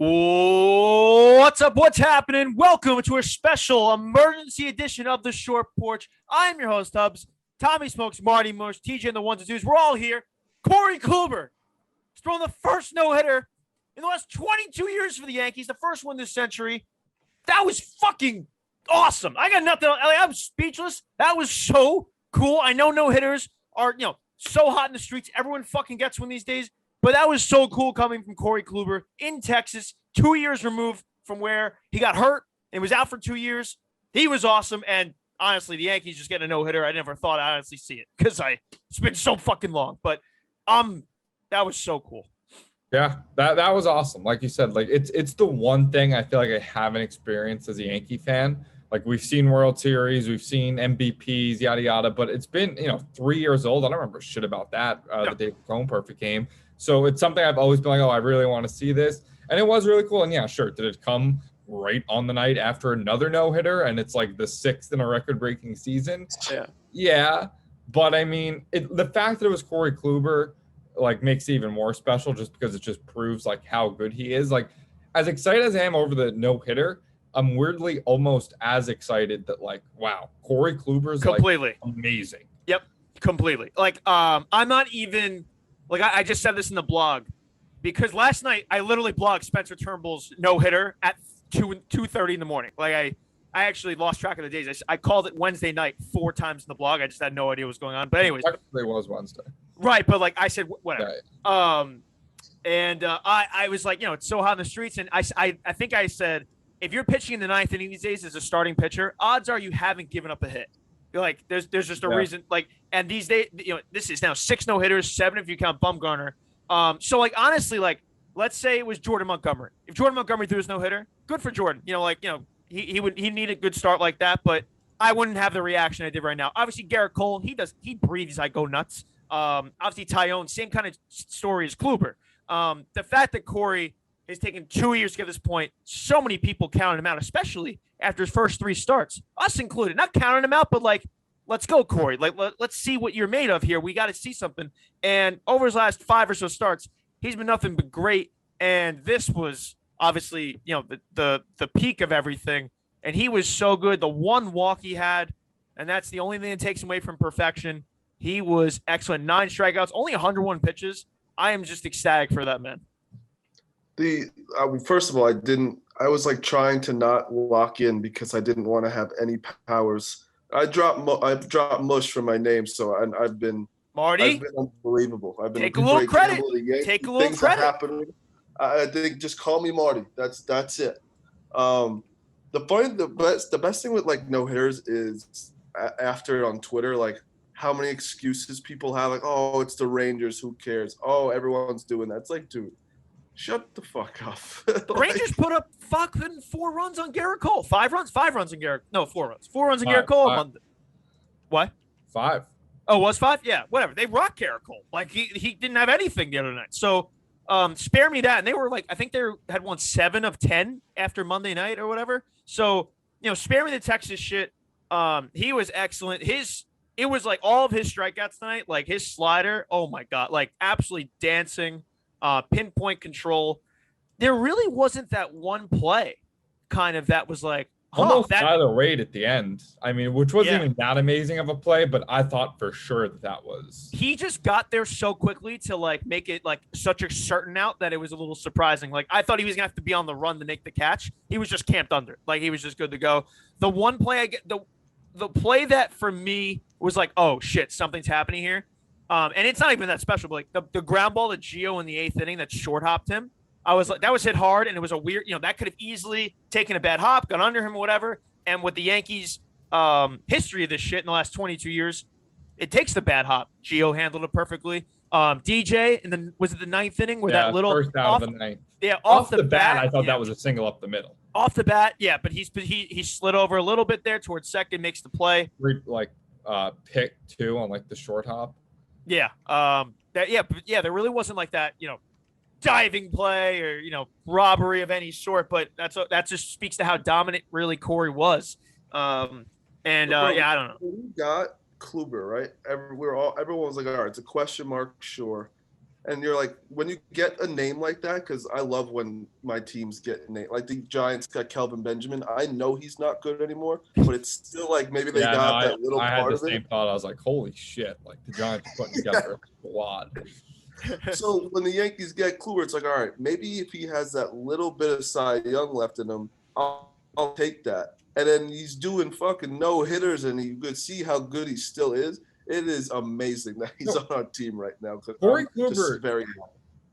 What's up? What's happening? Welcome to a special emergency edition of the Short Porch. I'm your host, Hubs. Tommy Smokes, Marty Mush, TJ and the ones and twos. We're all here. Corey Kluber is throwing the first no-hitter in the last 22 years for the Yankees, the first one this century. That was fucking awesome. I got nothing. I'm speechless. That was so cool. I know no-hitters are, so hot in the streets. Everyone fucking gets one these days. But that was so cool coming from Corey Kluber in Texas, 2 years removed from where he got hurt and was out for 2 years. He was awesome. And honestly, the Yankees just getting a no-hitter. I never thought I'd honestly see it because it's been so fucking long. But that was so cool. Yeah, that was awesome. Like you said, like it's the one thing I feel like I haven't experienced as a Yankee fan. Like we've seen World Series, we've seen MVPs, yada yada, but it's been 3 years old. I don't remember shit about that. The David Cone perfect game. So it's something I've always been like, oh, I really want to see this. And it was really cool. And yeah, sure. Did it come right on the night after another no-hitter? And it's like the sixth in a record-breaking season? Yeah. But I mean, the fact that it was Corey Kluber, like, makes it even more special just because it just proves, like, how good he is. Like, as excited as I am over the no-hitter, I'm weirdly almost as excited that, like, wow, Corey Kluber's, completely like, amazing. Yep, completely. Like, I'm not even... Like, I just said this in the blog because last night I literally blogged Spencer Turnbull's no-hitter at 2:30 in the morning. Like, I actually lost track of the days. I called it Wednesday night 4 times in the blog. I just had no idea what was going on. But anyways. Technically, it was Wednesday. Right, but, like, I said, whatever. Yeah. I was like, it's so hot in the streets. And I think I said, if you're pitching in the ninth inning these days as a starting pitcher, odds are you haven't given up a hit. Like there's just a reason, like, and these days, this is now 6 no-hitters, 7 if you count Bumgarner. So like, honestly, like, let's say it was Jordan Montgomery. If Jordan Montgomery threw his no-hitter, good for Jordan. He needed a good start like that, but I wouldn't have the reaction I did right now. Obviously, Garrett Cole, he breathes, I go nuts. Obviously, Tyone, same kind of story as Kluber. The fact that Corey has taken 2 years to get to this point, so many people counted him out, especially after his first 3 starts, us included. Not counting him out, but like, let's go, Corey. Like, let's see what you're made of here. We got to see something. And over his last 5 or so starts, he's been nothing but great. And this was obviously, the peak of everything. And he was so good. The one walk he had, and that's the only thing that takes him away from perfection. He was excellent. 9 strikeouts, only 101 pitches. I am just ecstatic for that man. First of all, I was like trying to not lock in because I didn't want to have any powers. I've dropped mush from my name, so I've been unbelievable. I've been take a little credit. Take a little Things credit. Are happening. I think just call me Marty. That's it. The best thing with like no hitters is after on Twitter, like how many excuses people have. Like, oh, it's the Rangers. Who cares? Oh, everyone's doing that. It's like, dude. Shut the fuck up. The Rangers put up fucking 4 runs on Garrett Cole. 5 runs? 5 runs on Garrett. No, 4 runs. 4 runs on Garrett Cole. What? 5. Oh, was 5? Yeah, whatever. They rocked Garrett Cole. Like, he didn't have anything the other night. So, spare me that. And they were like, I think they had won 7 of 10 after Monday night or whatever. So, spare me the Texas shit. He was excellent. It was like all of his strikeouts tonight, like his slider. Oh my God. Like absolutely dancing. Pinpoint control. There really wasn't that one play kind of that was like almost out of the rate at the end. I mean, which wasn't even that amazing of a play, but I thought for sure that was. He just got there so quickly to like make it like such a certain out that it was a little surprising. Like I thought he was gonna have to be on the run to make the catch. He was just camped under. Like he was just good to go. The one play the play that for me was like, oh shit, something's happening here. And it's not even that special, but like the ground ball to Gio in the 8th inning that short hopped him, I was like, that was hit hard, and it was a weird, that could have easily taken a bad hop, gone under him or whatever. And with the Yankees' history of this shit in the last 22 years, it takes the bad hop. Gio handled it perfectly. DJ, and then was it the 9th inning where that little first out of the 9th? Yeah, off the bat, I thought that was a single up the middle. Off the bat, yeah, but he slid over a little bit there towards second, makes the play. Pick 2 on like the short hop. Yeah. There really wasn't like that, diving play or, robbery of any sort, but that just speaks to how dominant really Corey was. I don't know. We got Kluber, right? Everyone was like, all right, it's a question mark, sure. And you're like, when you get a name like that, because I love when my teams get named. Like the Giants got Kelvin Benjamin. I know he's not good anymore, but it's still like maybe they got that little I part had of the it. same thought. I was like, holy shit! Like the Giants are putting together a squad. So when the Yankees get Kluber, it's like, all right, maybe if he has that little bit of Cy Young left in him, I'll take that. And then he's doing fucking no hitters, and you could see how good he still is. It is amazing that he's on our team right now. Corey Kluber very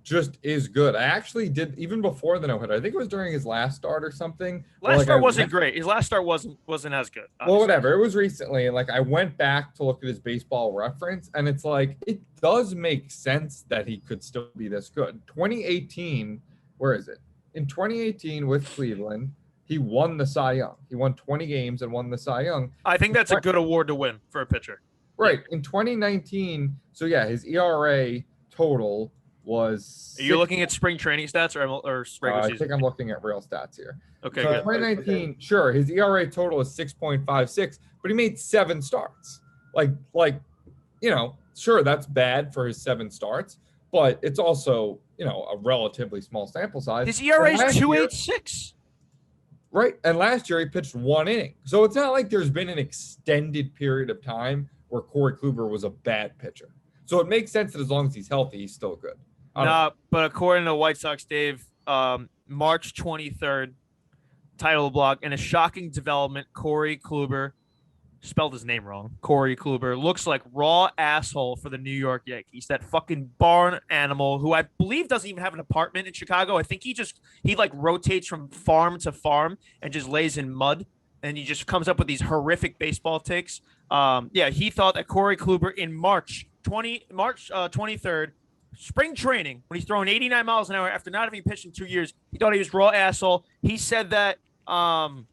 just is good. I actually did even before the no hitter. I think it was during his last start or something. Last start wasn't great. His last start wasn't as good. Obviously. Well, whatever. It was recently, and like I went back to look at his baseball reference, and it's like it does make sense that he could still be this good. 2018, where is it? In 2018 with Cleveland, he won the Cy Young. He won 20 games and won the Cy Young. I think that's a good award to win for a pitcher. Right. In 2019, so yeah, his ERA total was. Are you looking at spring training stats or regular season? I think I'm looking at real stats here. Okay, so good. 2019, sure, his ERA total is 6.56, but he made 7 starts. Like, sure, that's bad for his 7 starts, but it's also, a relatively small sample size. His ERA is 2.86. Right. And last year he pitched 1 inning. So it's not like there's been an extended period of time where Corey Kluber was a bad pitcher. So it makes sense that as long as he's healthy, he's still good. But according to White Sox Dave, March 23rd, title of the blog, in a shocking development, Corey Kluber, spelled his name wrong, Corey Kluber, looks like raw asshole for the New York Yankees. That fucking barn animal who I believe doesn't even have an apartment in Chicago. I think he rotates from farm to farm and just lays in mud. And he just comes up with these horrific baseball takes. He thought that Corey Kluber in March 23rd, spring training, when he's throwing 89 miles an hour after not having pitched in 2 years, he thought he was raw asshole. He said that, what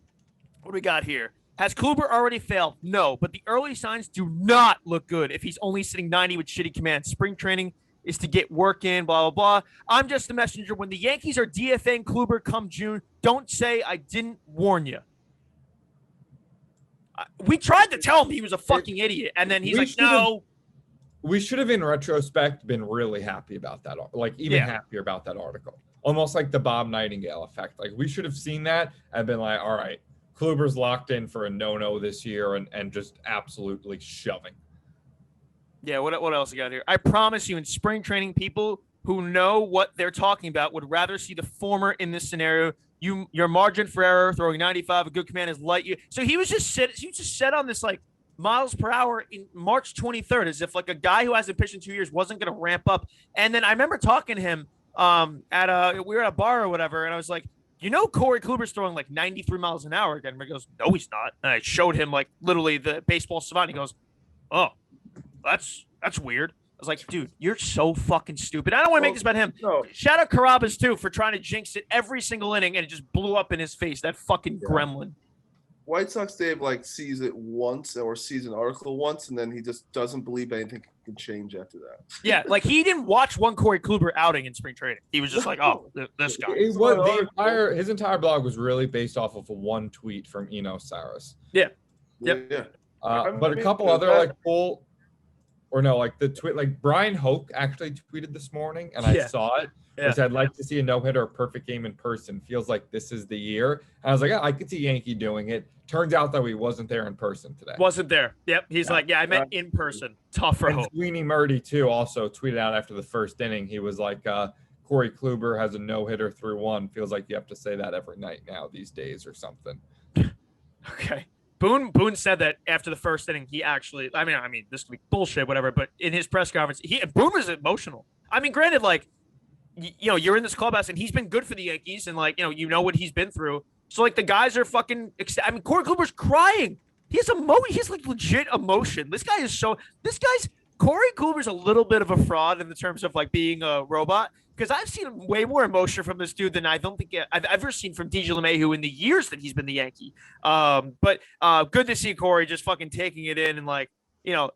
do we got here? Has Kluber already failed? No, but the early signs do not look good if he's only sitting 90 with shitty command. Spring training is to get work in, blah, blah, blah. I'm just the messenger. When the Yankees are DFAing Kluber come June, don't say I didn't warn you. We tried to tell him he was a fucking idiot, and then he's like, no. We should have, in retrospect, been really happy about that. Like, even happier about that article. Almost like the Bob Nightingale effect. Like, we should have seen that and been like, all right, Kluber's locked in for a no-no this year and just absolutely shoving. Yeah, what else you got here? I promise you, in spring training, people who know what they're talking about would rather see the former in this scenario. Your margin for error, throwing 95, a good command is light. So he was just set on this like miles per hour in March 23rd, as if like a guy who hasn't pitched in 2 years wasn't going to ramp up. And then I remember talking to him we were at a bar or whatever, and I was like, Corey Kluber's throwing like 93 miles an hour again. And he goes, no, he's not. And I showed him like literally the baseball savant. He goes, oh, that's weird. I was like, dude, you're so fucking stupid. I don't want to make this about him. No. Shout out Carabas, too, for trying to jinx it every single inning, and it just blew up in his face, that fucking gremlin. White Sox Dave sees it once or sees an article once, and then he just doesn't believe anything can change after that. Yeah, like he didn't watch one Corey Kluber outing in spring training. He was just like, oh, this guy. His entire blog was really based off of one tweet from Eno Saris. Yeah. Yep. Yeah. But a couple other cool. Or no, like the tweet, like Brian Hoke actually tweeted this morning, and I saw it. Yeah. He said, I'd like to see a no-hitter or perfect game in person. Feels like this is the year. And I was like, I could see Yankee doing it. Turns out, though, he wasn't there in person today. Wasn't there. Yep. He's like, I meant in person. Tough for Hoke. Sweeney Murdy, too, also tweeted out after the first inning. He was like, Corey Kluber has a no-hitter through 1. Feels like you have to say that every night now these days or something. Okay. Boone said that after the first inning, he actually, I mean, this could be bullshit, whatever, but in his press conference, Boone was emotional. I mean, granted, like, you're in this clubhouse and he's been good for the Yankees and like, what he's been through. So like the guys are fucking, Corey Kluber's crying. He has like legit emotion. Corey Kluber's a little bit of a fraud in the terms of like being a robot. Because I've seen way more emotion from this dude than I don't think I've ever seen from DJ LeMahieu in the years that he's been the Yankee. But good to see Corey just fucking taking it in and like,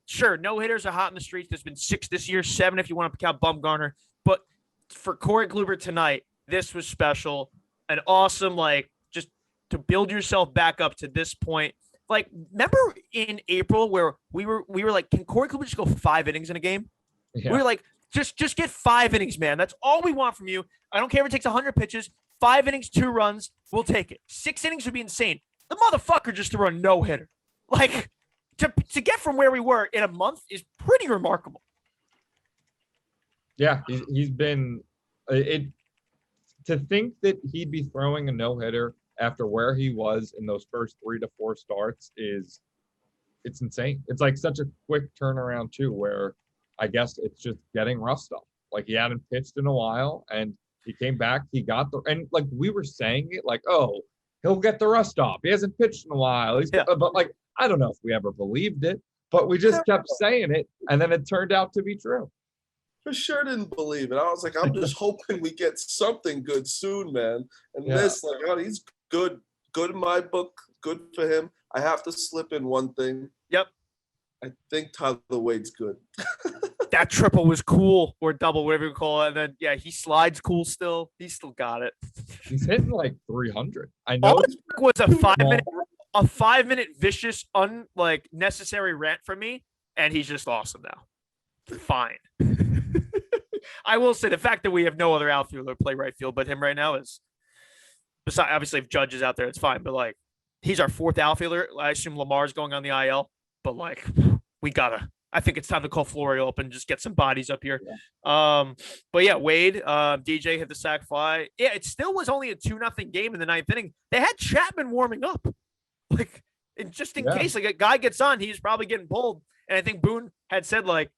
sure, no hitters are hot in the streets. There's been 6 this year, 7 if you want to count Bumgarner. But for Corey Kluber tonight, this was special and awesome. Like just to build yourself back up to this point. Like remember in April where we were like, can Corey Kluber just go 5 innings in a game? Yeah. We were like, Just get 5 innings, man. That's all we want from you. I don't care if it takes 100 pitches. 5 innings, 2 runs, we'll take it. 6 innings would be insane. The motherfucker just threw a no-hitter. Like, to get from where we were in a month is pretty remarkable. Yeah, he's been to think that he'd be throwing a no-hitter after where he was in those first 3 to 4 starts it's insane. It's like such a quick turnaround too, where I guess it's just getting rust off. Like he hadn't pitched in a while and he came back, and like we were saying it like, oh, he'll get the rust off. He hasn't pitched in a while. But like, I don't know if we ever believed it, but we just kept saying it. And then it turned out to be true. For sure didn't believe it. I was like, I'm just hoping we get something good soon, man. And this, like, oh, he's good in my book. Good for him. I have to slip in one thing. Yep. I think Tyler Wade's good. That triple was cool, or double, whatever you call it. And then, yeah, he slides cool still. He still got it. He's hitting like 300. I know. All it was a 5-minute vicious, necessary rant from me, and he's just awesome now. Fine. I will say the fact that we have no other outfielder play right field but him right now is, besides, obviously, if Judge is out there, it's fine. But, like, he's our 4th outfielder. I assume Lamar's going on the IL. But, like, I think it's time to call Florio up and just get some bodies up here. Yeah. But yeah, Wade, DJ hit the sac fly. Yeah, it still was only a 2-0 game in the 9th inning. They had Chapman warming up, like, just in case like a guy gets on, he's probably getting pulled. And I think Boone had said like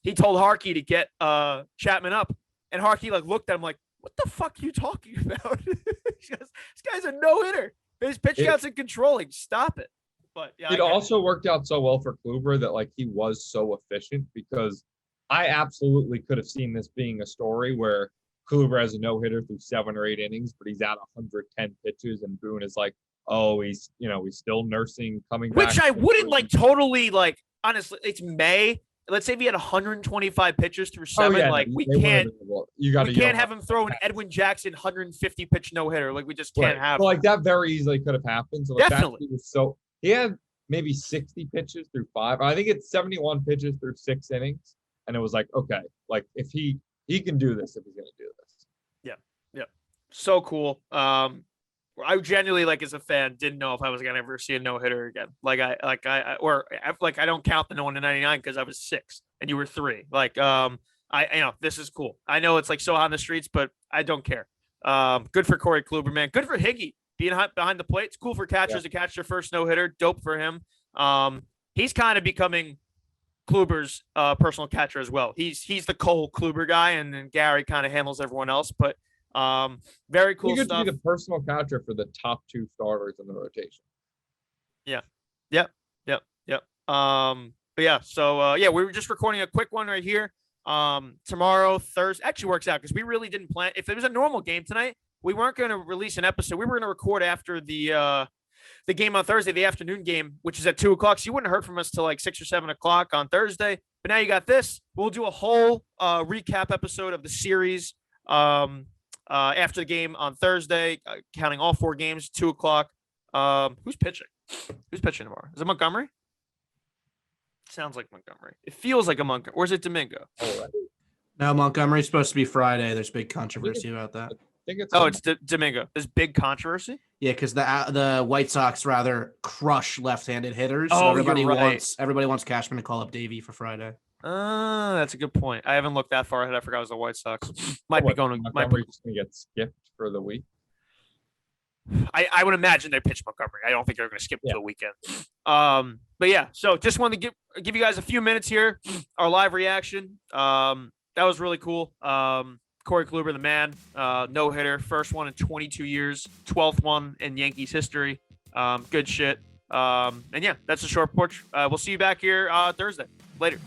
he told Harkey to get Chapman up, and Harkey like looked at him like, "What the fuck are you talking about?" He goes, "This guy's a no-hitter. His pitch counts and controlling. Stop it." But yeah, it also worked out so well for Kluber that like he was so efficient, because I absolutely could have seen this being a story where Kluber has a no-hitter through 7 or 8 innings, but he's at 110 pitches, and Boone is like, oh, he's still nursing, coming back. Which I wouldn't like totally like, honestly, it's May. Let's say if he had 125 pitches through 7, we can't have him throw an Edwin Jackson 150 pitch no-hitter. Like we just can't have. So, like that very easily could have happened. So definitely. He had maybe 60 pitches through 5. I think it's 71 pitches through 6 innings. And it was like, okay, like if he can do this, if he's going to do this. Yeah. So cool. I genuinely, like, as a fan, didn't know if I was going to ever see a no-hitter again. I don't count the no 1 to 99 because I was 6 and you were 3. Like, this is cool. I know it's like so hot on the streets, but I don't care. Good for Corey Kluber, man. Good for Higgy being behind the plate. It's cool for catchers to catch their first no-hitter. Dope for him. He's kind of becoming Kluber's personal catcher as well. He's the Cole Kluber guy, and then Gary kind of handles everyone else. But very cool stuff. To be the personal catcher for the top 2 starters in the rotation. Yeah. Yep. But yeah, so we were just recording a quick one right here. Tomorrow, Thursday, actually works out because we really didn't plan. If it was a normal game tonight, we weren't going to release an episode. We were going to record after the game on Thursday, the afternoon game, which is at 2:00. So you wouldn't have heard from us till like 6 or 7 o'clock on Thursday. But now you got this. We'll do a whole recap episode of the series after the game on Thursday, counting all 4 games, 2:00. Who's pitching? Who's pitching tomorrow? Is it Montgomery? Sounds like Montgomery. It feels like a Montgomery. Or is it Domingo? No, Montgomery's supposed to be Friday. There's big controversy about that. It's Domingo. There's big controversy? Yeah, because the White Sox rather crush left-handed hitters. So Oh, everybody you're right. wants Cashman to call up Davey for Friday. That's a good point. I haven't looked that far ahead. I forgot it was the White Sox. Might be going to just gonna get skipped for the week. I would imagine they pitch Montgomery. I don't think they're going to skip to the weekend. But yeah, so just wanted to give you guys a few minutes here. Our live reaction. That was really cool. Corey Kluber, the man, no hitter, first one in 22 years, 12th one in Yankees history. Good shit. And yeah, that's the short porch. We'll see you back here Thursday. Later.